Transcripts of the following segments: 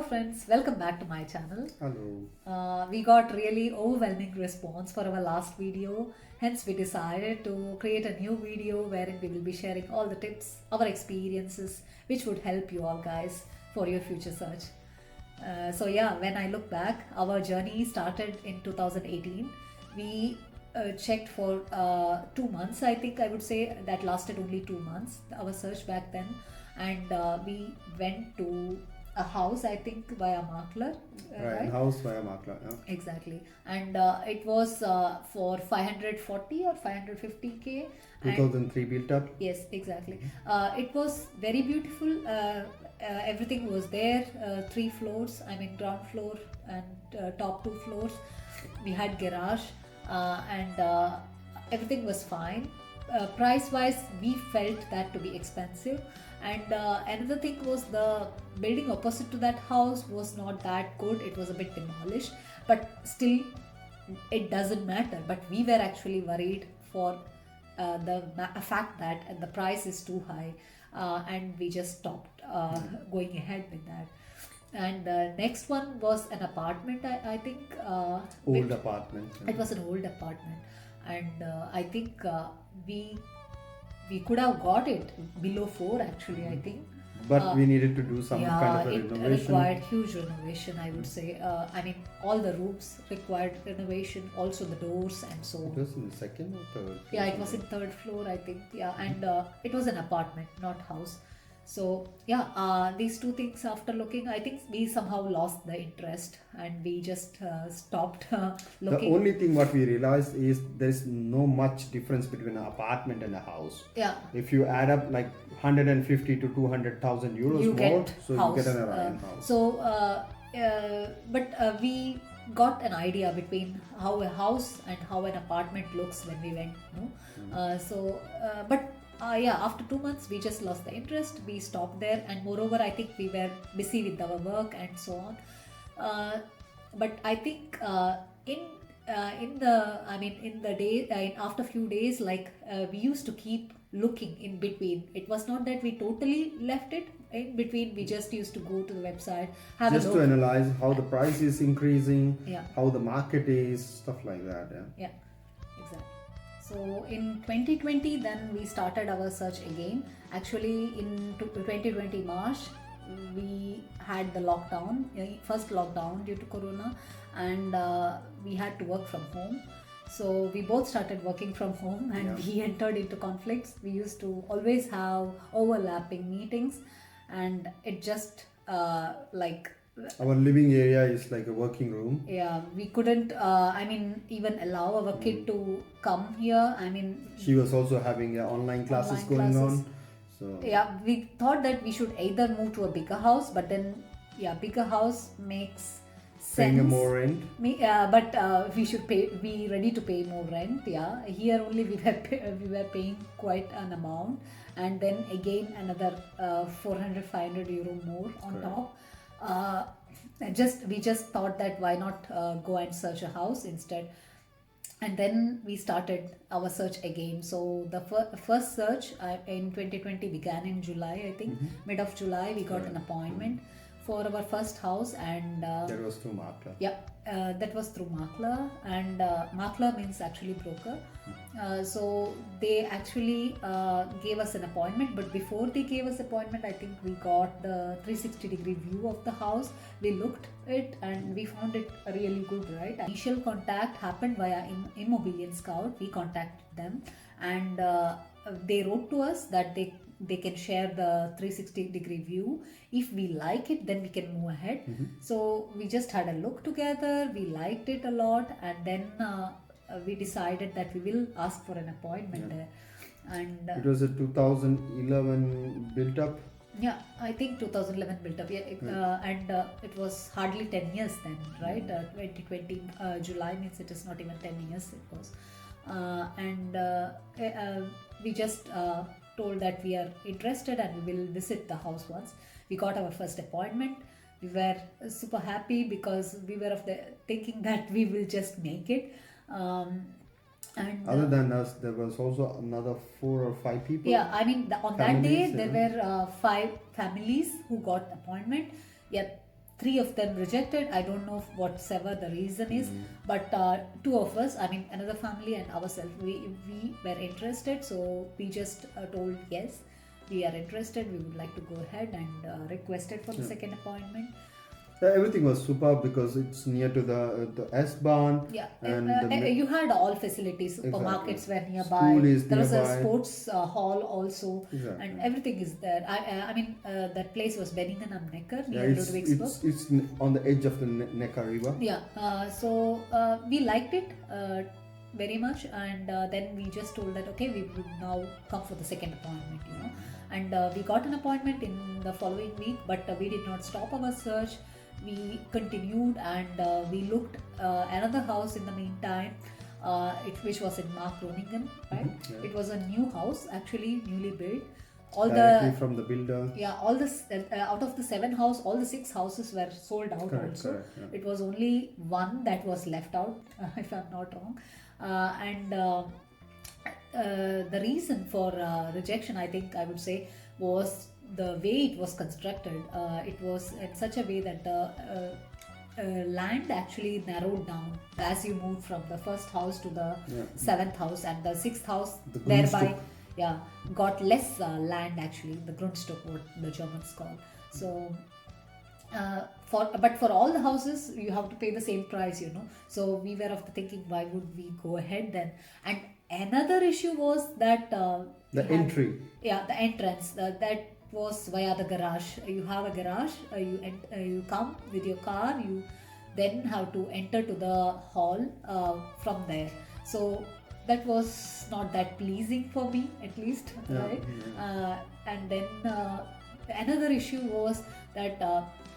friends, welcome back to my channel. Hello. We got really overwhelming response for our last video, hence we decided to create a new video wherein we will be sharing all the tips, our experiences, which would help you all guys for your future search. When I look back, our journey started in 2018. We checked for 2 months. I think I would say that lasted only 2 months. Our search back then, and we went to a house. I think via Maklar, right? House via Makla. Yeah. Exactly, and it was for 540 or 550k. 2003 built up. Yes, exactly. It was very beautiful. Everything was there. 3 floors. I mean, ground floor and top 2 floors. We had garage, and everything was fine. Price-wise, we felt that to be expensive. And another thing was the building opposite to that house was not that good. It was a bit demolished, but still, it doesn't matter. But we were actually worried for the fact that the price is too high, and we just stopped going ahead with that. And the next one was an apartment. I think Old apartment. Yeah. it was an old apartment, and I think we could have got it below 4 actually. I think. But we needed to do some Yeah, kind of a it renovation. required huge renovation, I would say. I mean, all the roofs required renovation, also the doors and so It on. was in the second or third? Yeah, it was in third floor, I think. Yeah, and it was an apartment, not house. So yeah, these two things. After looking, I think we somehow lost the interest and we just stopped The looking. only thing what we realized is there's no much difference between an apartment and a house. Yeah, If you add up like 150 to 200,000 euros you more, get so house. you get an Orion house. But we got an idea between how a house and how an apartment looks when we went. No, yeah, after 2 months we just lost the interest. We stopped there, and moreover, I think we were busy with our work and so on. But I think in the I mean in the day after few days, like we used to keep looking in between. It was not that we totally left it in between. We just used to go to the website, have Just a to look. analyze how the price is increasing, Yeah. how the market is, stuff like that. Yeah. Yeah, exactly. So in 2020, then we started our search again. Actually, in 2020 March, we had the lockdown, first lockdown due to Corona, and we had to work from home. So we both started working from home, and Yeah. we entered into conflicts. We used to always have overlapping meetings, and it just like Our living area is like a working room. yeah, we couldn't I mean even allow our kid to come here. I mean, She was also having online classes Online going classes. on. So yeah, we thought that we should either move to a bigger house, but then yeah, bigger house makes paying sense. a more rent. But we should be ready to pay more rent. Yeah, here only we were paying quite an amount, and then again another 400-500 euro more on Correct. top. We just thought that why not go and search a house instead. And then we started our search again. So the first search in 2020 began in July, I think. Mid of July we got an appointment for our first house, and That was through Makla. yeah, that was through Makla, and Makla means actually broker. So they actually gave us an appointment, but before they gave us appointment, I think we got the 360-degree view of the house. We looked it and we found it really good, right? Initial contact happened via Immobilien Scout. We contacted them, and they wrote to us that they can share the 360-degree view. If we like it, then we can move ahead. So we just had a look together. We liked it a lot, and then we decided that we will ask for an appointment there. And It was a 2011 built up. yeah, I think 2011 built up. Yeah, and it was hardly 10 years then, right? 2020 July means it is not even 10 years. It was, we just told that we are interested and we will visit the house once. We got our first appointment. We were super happy because we were of the thinking that we will just make it. And Other than us, there was also another 4 or 5 people. yeah, I mean on that day Families, there were 5 families who got appointment. Yeah, three of them rejected. I don't know whatsoever the reason is, but two of us, I mean another family and ourselves, we were interested, so we just told yes, we are interested, we would like to go ahead, and requested for the second appointment. Everything was superb because it's near to the S-Bahn. Yeah, And you had all facilities. Supermarkets were nearby. School is There was a nearby. sports hall also, Exactly. and everything is there. I mean, that place was Benningham am Neckar Yeah, near it's, Ludwigsburg. it's on the edge of the Neckar River. Yeah, so we liked it very much, and then we just told that okay, we would now come for the second appointment, and we got an appointment in the following week, but we did not stop our search. We continued, and we looked another house in the meantime, which was in Mark Groningen, right? Yeah. It was a new house, actually newly built. All Directly the from the builder. all this out of the 7 houses, all the 6 houses were sold out. Correct, also. correct, yeah. It was only one that was left out, if I'm not wrong. And the reason for rejection, I think I would say, was the way it was constructed. It was in such a way that the land actually narrowed down as you moved from the first house to the 7th house, and the 6th house The thereby Grundstück. got less land, actually, the Grundstück, what the Germans call. So but for all the houses you have to pay the same price, so we were of the thinking, why would we go ahead then? And another issue was that The entry. the entrance, that was via the garage. You have a garage, you come with your car, you then have to enter to the hall from there. So that was not that pleasing for me, at least, right? And then another issue was that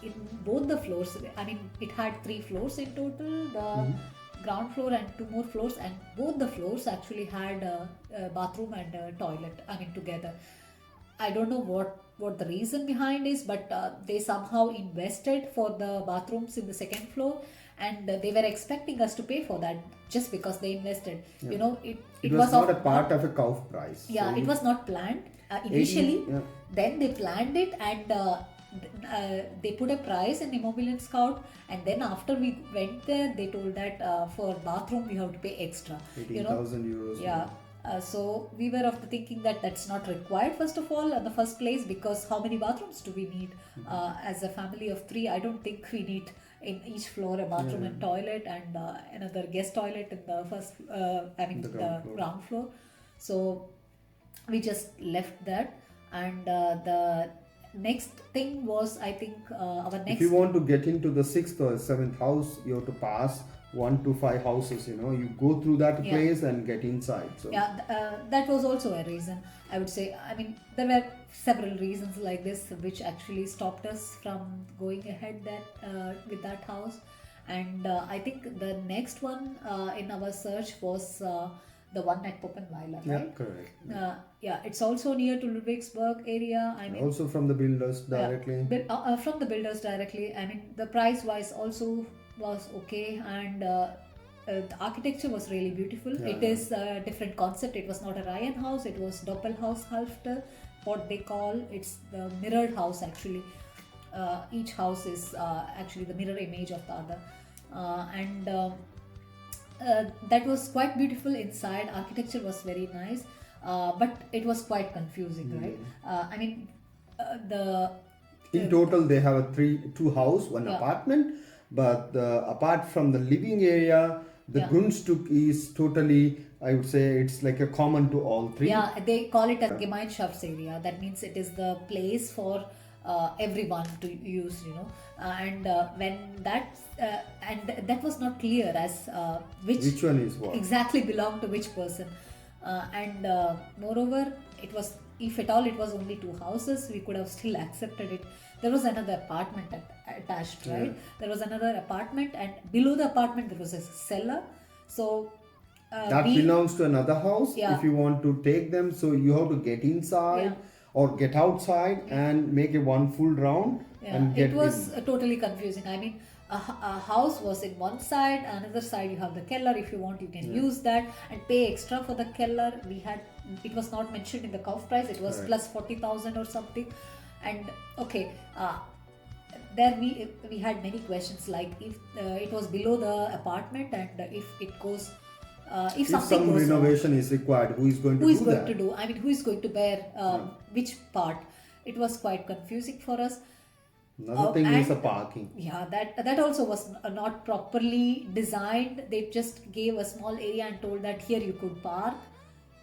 in both the floors, I mean, it had 3 floors in total, the ground floor and 2 more floors, and both the floors actually had a bathroom and a toilet, I mean, together. I don't know what the reason behind is, but they somehow invested for the bathrooms in the 2nd floor, and they were expecting us to pay for that just because they invested. It was not a part of a Kauf price. Yeah, So it was not planned initially. yeah. Then they planned it, and they put a price in Immobilien Scout, and then after we went there, they told that for bathroom we have to pay extra. 18,000 euros. Yeah. So we were of the thinking that that's not required, first of all, in the first place, because how many bathrooms do we need? As a family of 3, I don't think we need in each floor a bathroom and toilet, and another guest toilet in the first, the ground floor. So we just left that, and the next thing was, I think, our next. If you want to get into the 6th or 7th house, you have to pass 1 to 5 houses. You go through that place and get inside. So that was also a reason, I would say. I mean, there were several reasons like this which actually stopped us from going ahead with that house. And I think the next one in our search was the one at Poppenweiler, right? Yeah, correct. It's also near to Ludwigsburg area. I mean, also from the builders directly. from the builders directly. I mean, the price wise also was okay, and the architecture was really beautiful. It is a different concept. It was not a Reihen house, it was Doppelhaushälfte, what they call. It's the mirrored house, actually. Each house is actually the mirror image of the other, and that was quite beautiful inside. Architecture was very nice, but it was quite confusing, right? I mean, in total they have a 2 house, 1 apartment, but apart from the living area, the Grundstück is totally, I would say, it's like a common to all 3. Yeah, they call it a Gemeinschaftsarea. That means it is the place for everyone to use, and when that and that was not clear as which one is what exactly belonged to which person, and moreover, it was, if at all it was only 2 houses, we could have still accepted it. There was another apartment attached, right? There was another apartment, and below the apartment there was a cellar. So that belongs to another house. If you want to take them, so you have to get inside or get outside and make a 1 full round and get it was totally confusing. I mean, a house was in one side, another side you have the keller. If you want, you can use that and pay extra for the keller. It was not mentioned in the Kauf price. It was plus 40,000 or something. And okay, there we had many questions, like if it was below the apartment, and if it goes, if If something some goes wrong, renovation is required, who is going to who is do going that? to do? I mean, who is going to bear which part? It was quite confusing for us. Another thing is the And parking. yeah, that also was not properly designed. They just gave a small area and told that here you could park,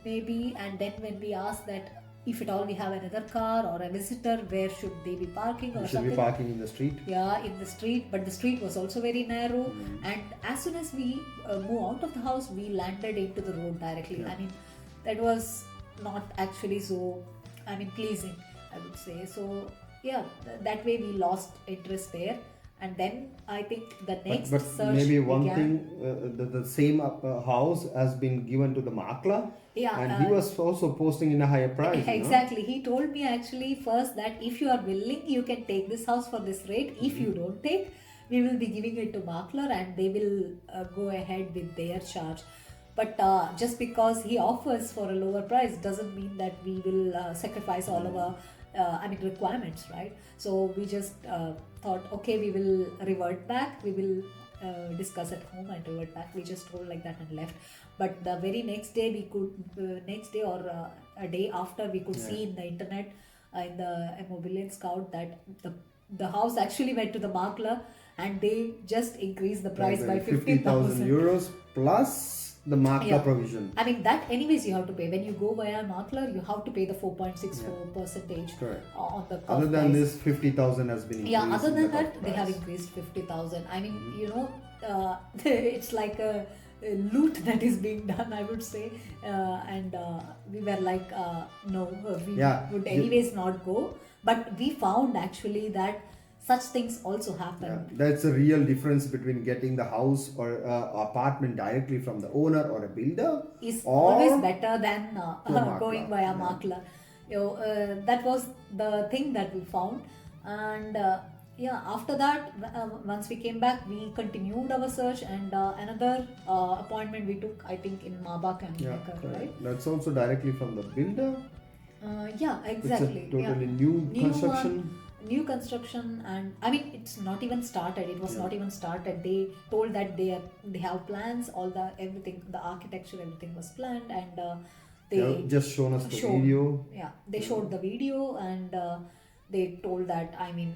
maybe. And then when we asked that if at all we have another car or a visitor, where should they be parking You or should something? be parking in the street. Yeah, in the street, but the street was also very narrow. And as soon as we move out of the house, we landed into the road directly. I mean, that was not actually so, I mean, pleasing, I would say. So yeah, that way we lost interest there. And then I think the next But search maybe one began. thing, the same house has been given to the makla, Yeah, and he was also posting in a higher price. Exactly. He told me actually first that if you are willing, you can take this house for this rate. If you don't take, we will be giving it to Maklar and they will go ahead with their charge. But just because he offers for a lower price doesn't mean that we will sacrifice all of our requirements, right? So we just thought, okay, we will revert back. We will discuss at home and revert back. We just told like that and left. But the very next day we could, next day or a day after, we could see in the internet, in the Immobilian Scout, that the house actually went to the maklar and they just increased the price by 50,000 euros plus the makla Yeah. provision. I mean, that anyways you have to pay. When you go via maklar, you have to pay the 4.64 percentage Correct. on the Other cost than price. this, 50,000 has been increased. Yeah, other in the than cost that, they have price. increased 50,000. I mean, it's like a loot that is being done, I would say. And we were like, no, we Yeah. would anyways not go. But we found actually that such things also happen. Yeah, that's a real difference between getting the house or apartment directly from the owner or a builder, Is or always better than to a maklar. going via Yeah. maklar. That was the thing that we found. And after that, once we came back, we continued our search, and another appointment we took, I think, in Mabak and Yeah, Neckar, correct. right? That's also directly from the builder. Yeah, exactly. It's a totally yeah. new New construction. New construction, and I mean, it's not even started. It was not even started. They told that they have plans, all the everything, the architecture, everything was planned, and They they have just shown us the showed- video. Yeah, they showed the video, and they told that, I mean,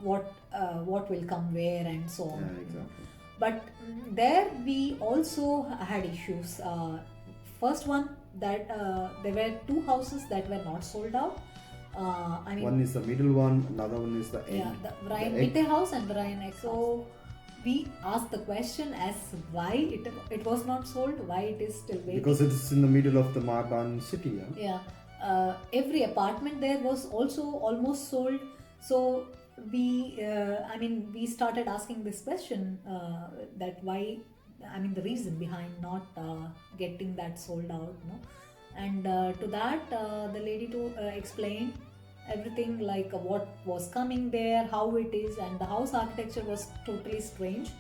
what will come where and so on. Yeah, exactly. But there we also had issues. First one, that there were two houses that were not sold out. I mean, One is the middle one, another one is the end. yeah, the Ryan egg. Mitte house and the Ryan X. So we asked the question as why it was not sold, why it is still waiting. Because it is in the middle of the Marban city. Yeah? Yeah, every apartment there was also almost sold. So we, we started asking this question, that why, I mean, the reason behind not getting that sold out, no? And to that, the lady explained everything, like what was coming there, how it is, and the house architecture was totally strange.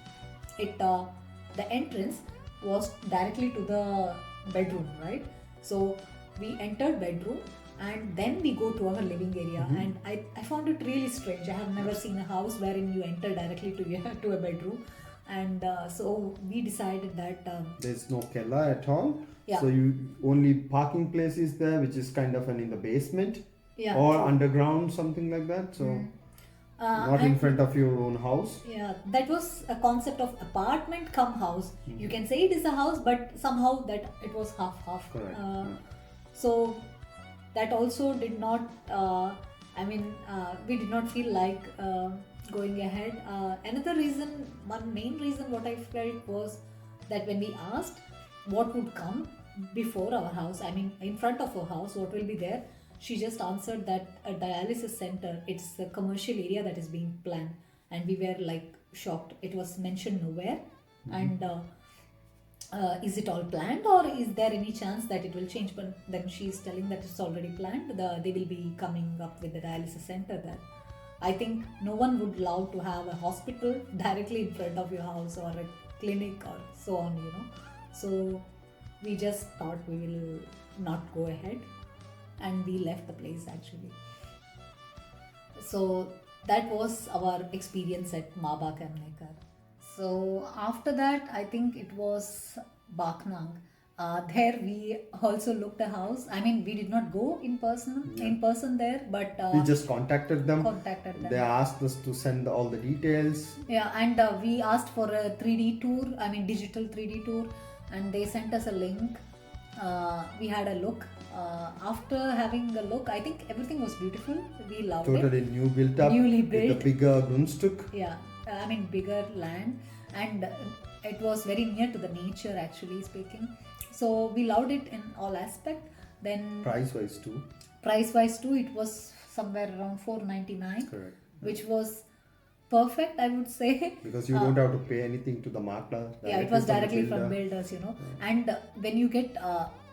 The entrance was directly to the bedroom, right? So we entered bedroom and then we go to our living area, and I found it really strange. I have never seen a house wherein you enter directly to a bedroom, and so we decided that There's no Kella at all. Yeah. So you only parking place is there, which is kind of in the basement yeah, or true. underground, something like that. So not in and- front of your own house. Yeah, that was a concept of apartment come house. You can say it is a house, but somehow that it was half. Correct. So that also did not. We did not feel like going ahead. Another reason, one main reason, what I felt was that when we asked what would come before our house, I mean, in front of our house, what will be there, she just answered that a dialysis center, it's a commercial area that is being planned, and we were like shocked. It was mentioned nowhere, and is it all planned, or is there any chance that it will change? But then she's telling that it's already planned. They will be coming up with the dialysis center there. I think no one would love to have a hospital directly in front of your house, or a clinic or so on, So we just thought we will not go ahead, and we left the place actually. So that was our experience at Maba Kamnekar. So after that, I think it was Baknang. There we also looked a house. I mean, we did not go in person there, but We just contacted them. contacted them. They asked us to send all the details. Yeah, and we asked for a 3D tour, I mean digital 3D tour, and they sent us a link. We had a look. After having a look, I think everything was beautiful. We loved it. Totally new built up. Newly With built. the bigger Grundstück. Yeah, I mean bigger land, and it was very near to the nature, actually speaking. So we loved it in all aspect. Then Price wise too. price wise too, it was somewhere around 499, Correct. which was perfect, I would say. Because you don't have to pay anything to the makla. Yeah, it was the directly from builder. builders, and when you get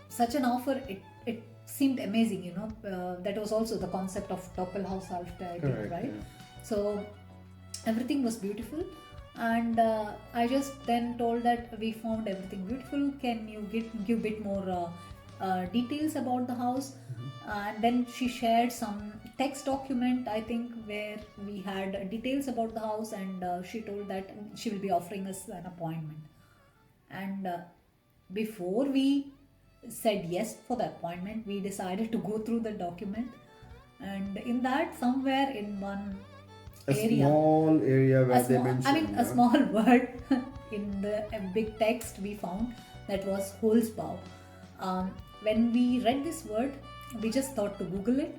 such an offer, it seemed amazing, that was also the concept of Doppelhaushalt, I think, Correct, right? yeah. So everything was beautiful, and I just then told that we found everything beautiful. Can you give bit more details about the house? And then she shared some text document, I think, where we had details about the house, and she told that she will be offering us an appointment. And before we said yes for the appointment, we decided to go through the document, and in that, somewhere in one A area, small area where they small, mentioned. I mean, a yeah. small word in a big text we found, that was Holzbau. When we read this word, we just thought to Google it,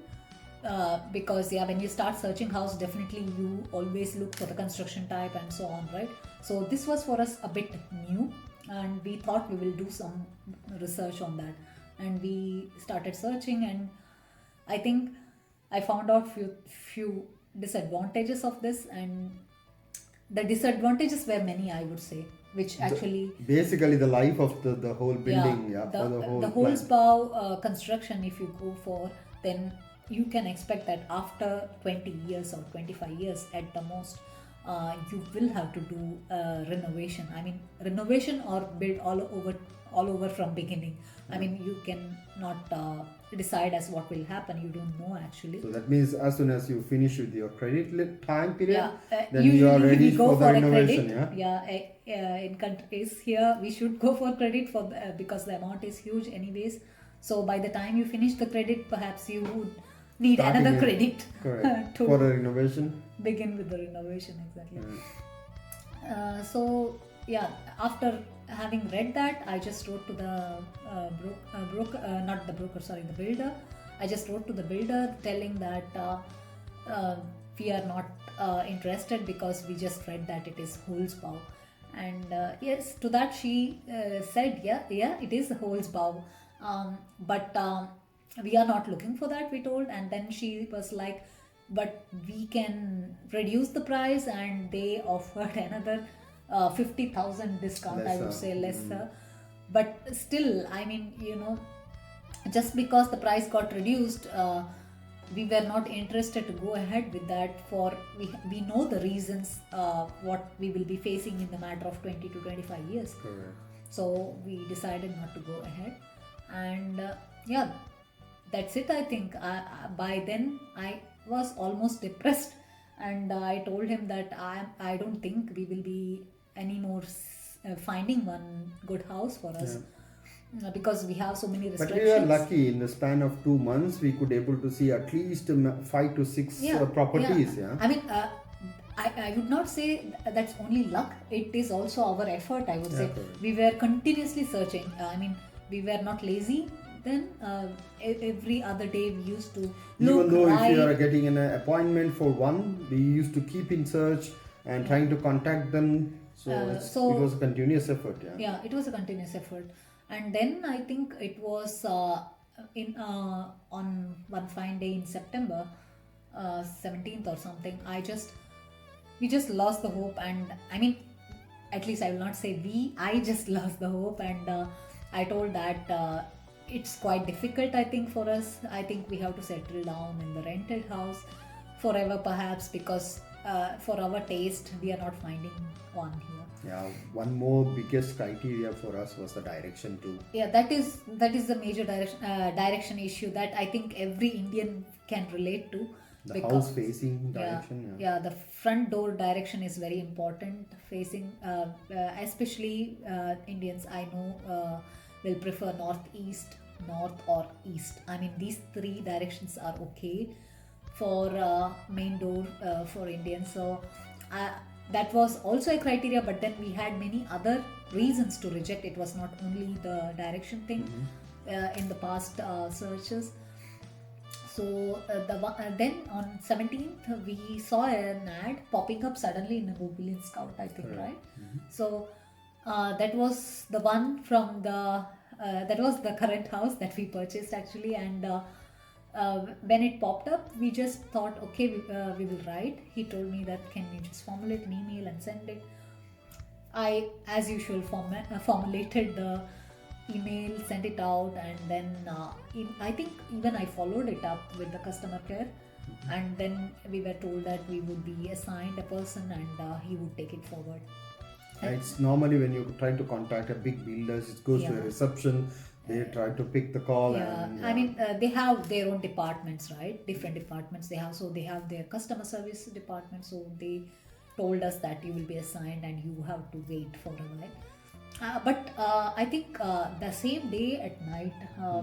because when you start searching house, definitely you always look for the construction type and so on, right? So this was for us a bit new, and we thought we will do some research on that, and we started searching, and I think I found out few disadvantages of this, and the disadvantages were many, I would say, which actually Basically, the life of the whole building, for the whole the plan. Holzbau construction, if you go for, then you can expect that after 20 years or 25 years at the most, you will have to do renovation. I mean, renovation or build all over from beginning. I mean, you can not decide as what will happen. You don't know, actually. So that means as soon as you finish with your credit time period, then usually you are ready we go for the a renovation. credit. In countries here, we should go for credit for because the amount is huge, anyways. So by the time you finish the credit, perhaps you would need Starting another it. credit Correct. to For a renovation. begin with the renovation, exactly. Mm. So after having read that, I just wrote to the the builder. I just wrote to the builder telling that we are not interested, because we just read that it is Holzbau. And yes, to that she said, it is Holzbau, but we are not looking for that, we told. And then she was like, but we can reduce the price, and they offered another 50,000 discount, I would Lesser. say, lesser. But still, I mean, just because the price got reduced, we were not interested to go ahead with that. For we know the reasons what we will be facing in the matter of 20 to 25 years. Correct. So we decided not to go ahead, and that's it. I think by then I was almost depressed, and I told him that I don't think we will be anymore finding one good house for us, because we have so many But restrictions. we were lucky. In the span of 2 months, we could able to see at least 5 to 6 properties. Yeah. I mean, I would not say that's only luck. It is also our effort, I would say. correct. We were continuously searching. I mean, we were not lazy. Then every other day we used to look. Even though if you write. are getting an appointment for one, we used to keep in search and trying to contact them. So, it was a continuous effort. Yeah. Yeah, it was a continuous effort. And then I think it was on one fine day in September 17th or something, we just lost the hope. And I mean, at least I will not say I just lost the hope. And I told that it's quite difficult, I think, for us. I think we have to settle down in the rented house forever, perhaps, because for our taste, we are not finding one here. Yeah, one more biggest criteria for us was the direction too. Yeah, that is the major direction issue that I think every Indian can relate to. The house facing direction. Yeah, the front door direction is very important. Facing, especially Indians I know will prefer northeast, north, or east. I mean, these three directions are okay for main door for Indians. So uh, that was also a criteria, but then we had many other reasons to reject. It was not only the direction thing in the past searches. So then on 17th we saw an ad popping up suddenly in a Mobilian Scout, I think, right? So that was the one from the that was the current house that we purchased actually, and when it popped up, we just thought, okay, we will write. He told me that can you just formulate an email and send it. I, as usual, formulated the email, sent it out, and then I think even I followed it up with the customer care, and then we were told that we would be assigned a person and he would take it forward. It's normally when you try to contact a big builders, it goes to a reception. They try to pick the call. And, I mean, they have their own departments, right? Different departments they have. So they have their customer service department. So they told us that you will be assigned and you have to wait for a while. But I think the same day at night,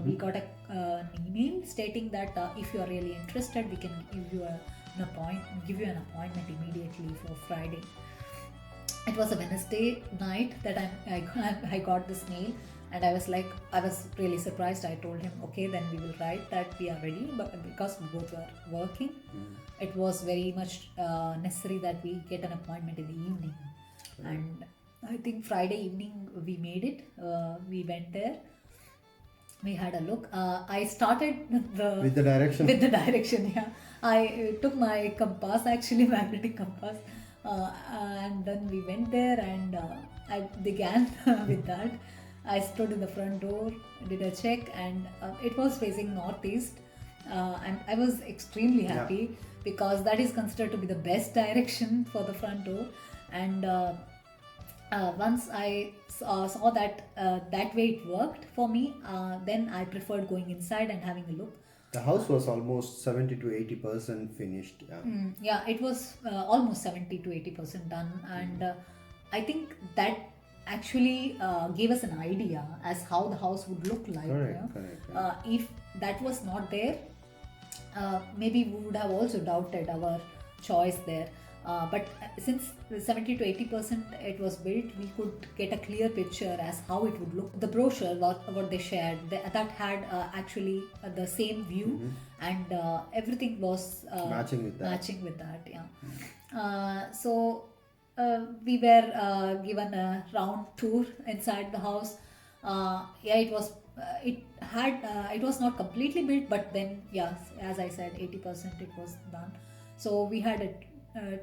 we got an email stating that if you are really interested, we can give you an appointment immediately for Friday. It was a Wednesday night that I got this mail, and I was really surprised. I told him, okay, then we will write that we are ready, but because we both were working, it was very much necessary that we get an appointment in the evening. And I think Friday evening we made it. We went there. We had a look. I started with the direction. With the direction, yeah. I took my compass, actually magnetic compass, and then we went there, and I began with that. I stood in the front door, did a check, and it was facing northeast, and I was extremely happy because that is considered to be the best direction for the front door. And once I saw that that way it worked for me, then I preferred going inside and having a look. The house was almost 70 to 80% finished. Yeah, it was almost 70 to 80% done, and I think that actually gave us an idea as how the house would look like. Correct. If that was not there, maybe we would have also doubted our choice there. But since 70 to 80% it was built, we could get a clear picture as how it would look. The brochure, what they shared, that had actually the same view, and everything was matching with that. Yeah. So we were given a round tour inside the house. It was. It was not completely built, but then as I said, 80% it was done. So we had a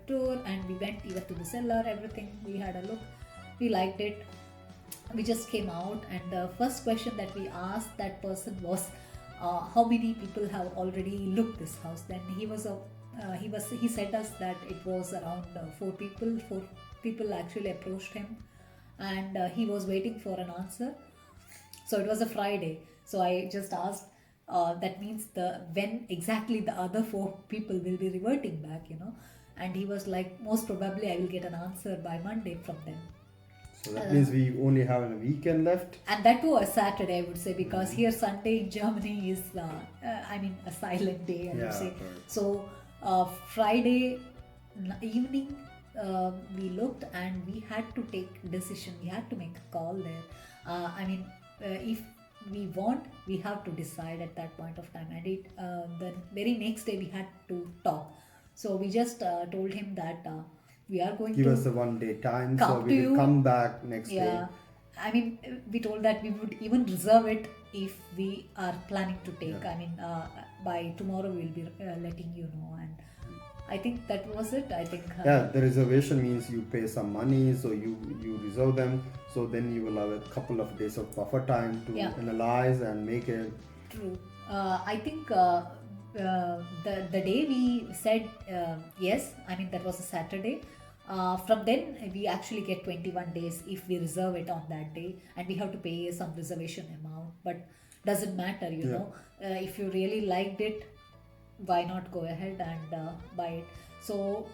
tour, and we went even to the cellar, everything. We had a look, we liked it. We just came out, and the first question that we asked that person was how many people have already looked this house. Then he said us that it was around 4 people actually approached him, and he was waiting for an answer. So it was a Friday, so I just asked, that means when exactly the other 4 people will be reverting back, and he was like, most probably I will get an answer by Monday from them. So that means we only have a weekend left, and that too a Saturday, I would say, because here Sunday in Germany is a silent day, I would say. Correct. So Friday evening we looked, and we had to take decision. We had to make a call there. If we want, we have to decide at that point of time, and the very next day we had to talk. So we just told him that we are going give to us a 1 day time, so we will come back next day. We told that we would even reserve it if we are planning to take. By tomorrow we'll be letting you know, and I think that was it. I think the reservation means you pay some money, so you reserve them, so then you will have a couple of days of buffer time to analyze and make it. True. I think the day we said yes, that was a Saturday. From then we actually get 21 days if we reserve it on that day, and we have to pay some reservation amount, but doesn't matter, if you really liked it, why not go ahead and buy it? So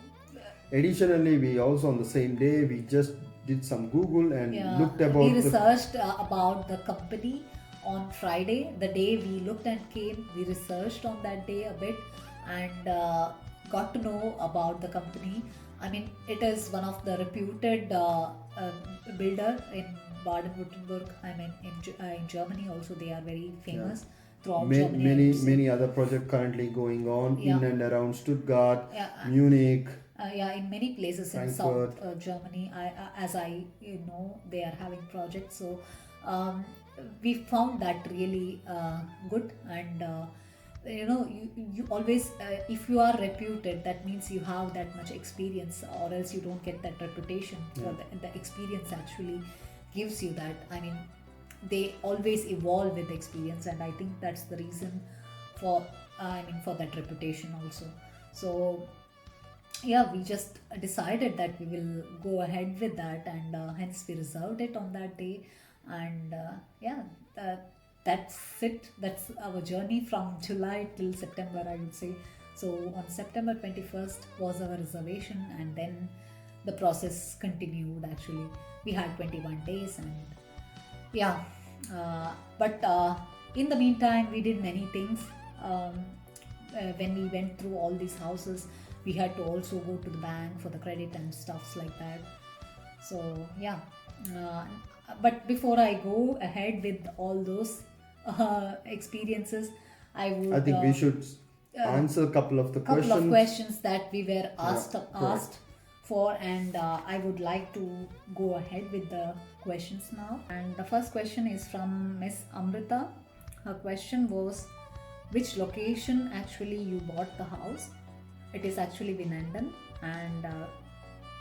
Additionally, we also on the same day we just did some Google and yeah, looked we about researched about the company on Friday. The day we looked and came, we researched on that day a bit and got to know about the company. I mean, it is one of the reputed builder in Baden-Württemberg. I mean, in Germany also they are very famous throughout Germany. many other projects currently going on in and around Stuttgart, Yeah, Munich. Yeah, in many places in Frankfurt. South Germany, as I know, they are having projects. So we found that really good, and you always, if you are reputed, that means you have that much experience, or else you don't get that reputation. For the experience actually gives you that. I mean, they always evolve with experience, and I think that's the reason for for that reputation also. So yeah, we just decided that we will go ahead with that, and hence we reserved it on that day. And that's it. That's our journey from July till September, I would say. So on September 21st was our reservation, and then the process continued. Actually, we had 21 days, and yeah, but in the meantime we did many things. When we went through all these houses, we had to also go to the bank for the credit and stuffs like that. So yeah, uh, but before I go ahead with all those experiences, I would I think we should answer a couple of the couple questions. of questions that we were asked correct. for, and I would like to go ahead with the questions now. And the first question is from Miss Amrita. Her question was, which location actually you bought the house? It is actually Vinandan, and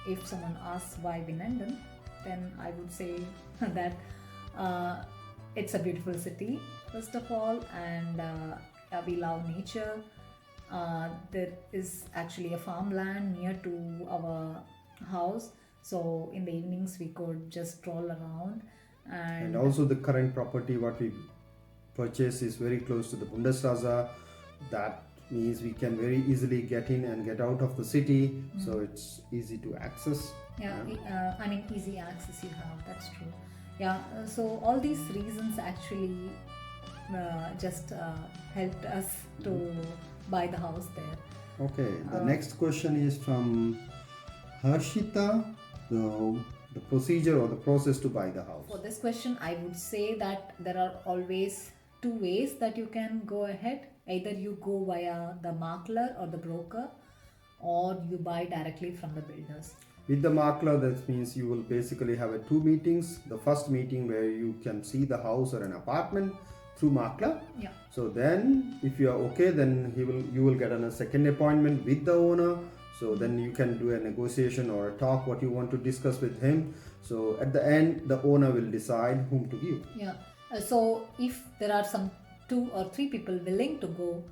if someone asks why Vinandan, then I would say that uh, it's a beautiful city, first of all, and we love nature. There is actually a farmland near to our house, so in the evenings we could just stroll around. And also the current property what we purchase is very close to the Bundesstraße. That means we can very easily get in and get out of the city, so it's easy to access. I mean, easy access you have, that's true. Yeah, so all these reasons actually just helped us to buy the house there. Okay, the next question is from Harshita. The procedure or the process to buy the house. For this question, I would say that there are always two ways that you can go ahead. Either you go via the makler or the broker, or you buy directly from the builders. With the makler, that means you will basically have two meetings. The first meeting where you can see the house or an apartment through makler. Yeah. So then, if you are okay, then you will get a second appointment with the owner. So then you can do a negotiation or a talk what you want to discuss with him. So at the end, the owner will decide whom to give. Yeah. So if there are some 2 or 3 people willing to go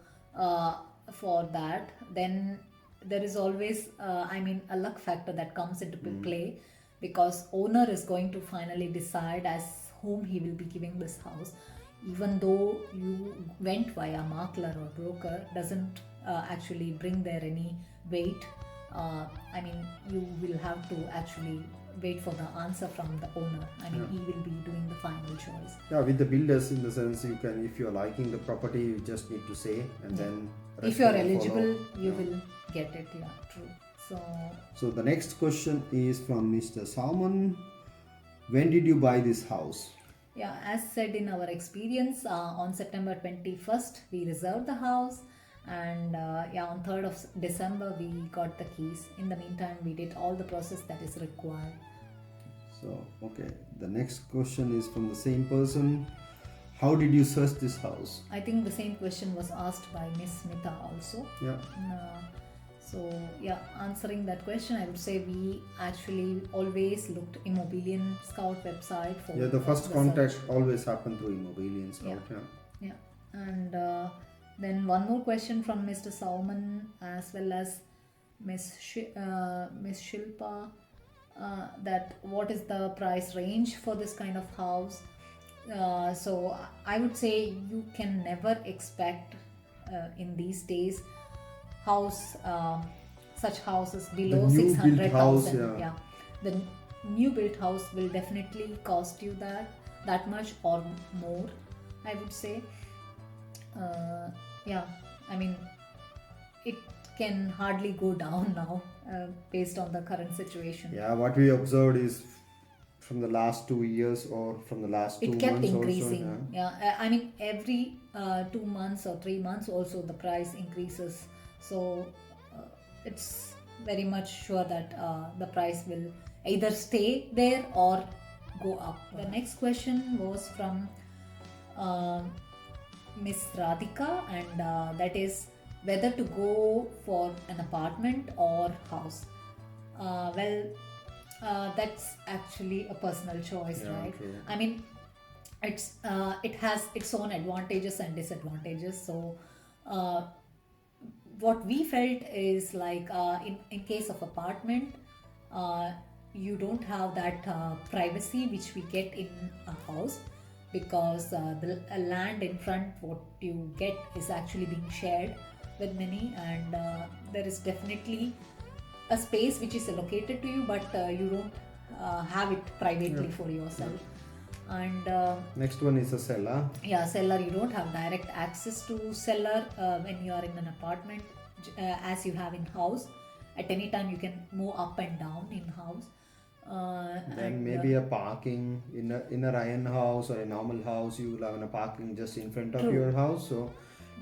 for that, then there is always a luck factor that comes into play, because owner is going to finally decide as whom he will be giving this house. Even though you went via makler or broker, doesn't actually bring there any weight. You will have to actually wait for the answer from the owner. He will be doing the final choice. Yeah, with the builders, in the sense, you can, if you are liking the property, you just need to say, and then if you are eligible, you will get it. Yeah, true. So the next question is from Mr. Salman. When did you buy this house? Yeah, as said in our experience, on September 21st we reserved the house, and on 3rd of December we got the keys. In the meantime, we did all the process that is required. So okay, the next question is from the same person. How did you search this house? I think the same question was asked by Miss Smita also. Yeah. Answering that question, I would say we actually always looked Immobilien Scout website for. Yeah, the first contact always happened through Immobilien Scout. Yeah. And then one more question from Mr. Salman, as well as Miss Shilpa, that what is the price range for this kind of house? So I would say you can never expect in these days house, such houses below The new built house, 600,000. Yeah, the new built house will definitely cost you that much or more, I would say. Yeah, I mean, it can hardly go down now based on the current situation. Yeah, what we observed is from the last 2 years or from the last It 2 kept months increasing. also. Yeah, I mean, every 2 months or 3 months also the price increases. So it's very much sure that the price will either stay there or go up. The next question was from uh, Miss Radhika, and that is whether to go for an apartment or house. Well, that's actually a personal choice, Yeah, right? true. I mean, it has its own advantages and disadvantages. So, what we felt is like in case of apartment, uh, you don't have that privacy which we get in a house, because the land in front what you get is actually being shared with many, and there is definitely a space which is allocated to you, but you don't have it privately for yourself. And Next one is a cellar. yeah, cellar, you don't have direct access to cellar when you are in an apartment, as you have in house. At any time you can move up and down in house. Then And maybe a parking in a Ryan house or a normal house, you will have a parking just in front of True. your house. So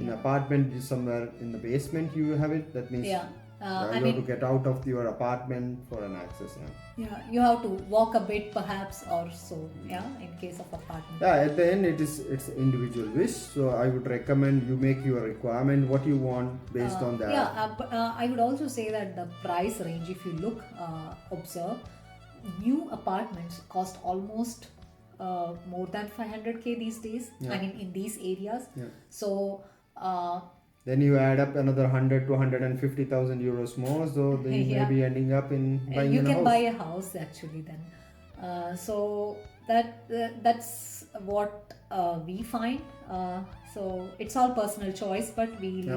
in apartment somewhere in the basement you have it. That means yeah, I you mean, have to get out of your apartment for an access. yeah, you have to walk a bit perhaps or so. Yeah, in case of apartment. Yeah, at the end it's individual wish. So I would recommend you make your requirement what you want based on that. Yeah, but I would also say that the price range, if you look, observe, new apartments cost almost more than 500K these days. I mean, in these areas. So, Then you add up another 100 to 150,000 euros more, so then you may be ending up in buying you a can house. buy a house actually then. So that's what we find. So it's all personal choice, but we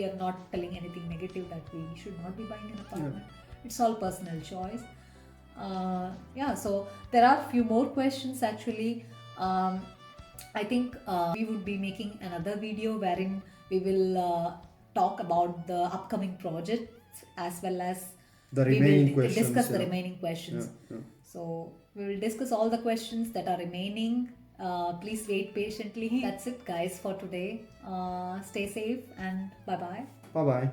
are not telling anything negative that we should not be buying an apartment. It's all personal choice. So there are few more questions actually. I think we would be making another video wherein we will talk about the upcoming projects, as well as The we remaining will questions, discuss the yeah. remaining questions. Yeah. So we will discuss all the questions that are remaining. Please wait patiently. That's it, guys, for today. Stay safe and bye bye. Bye bye.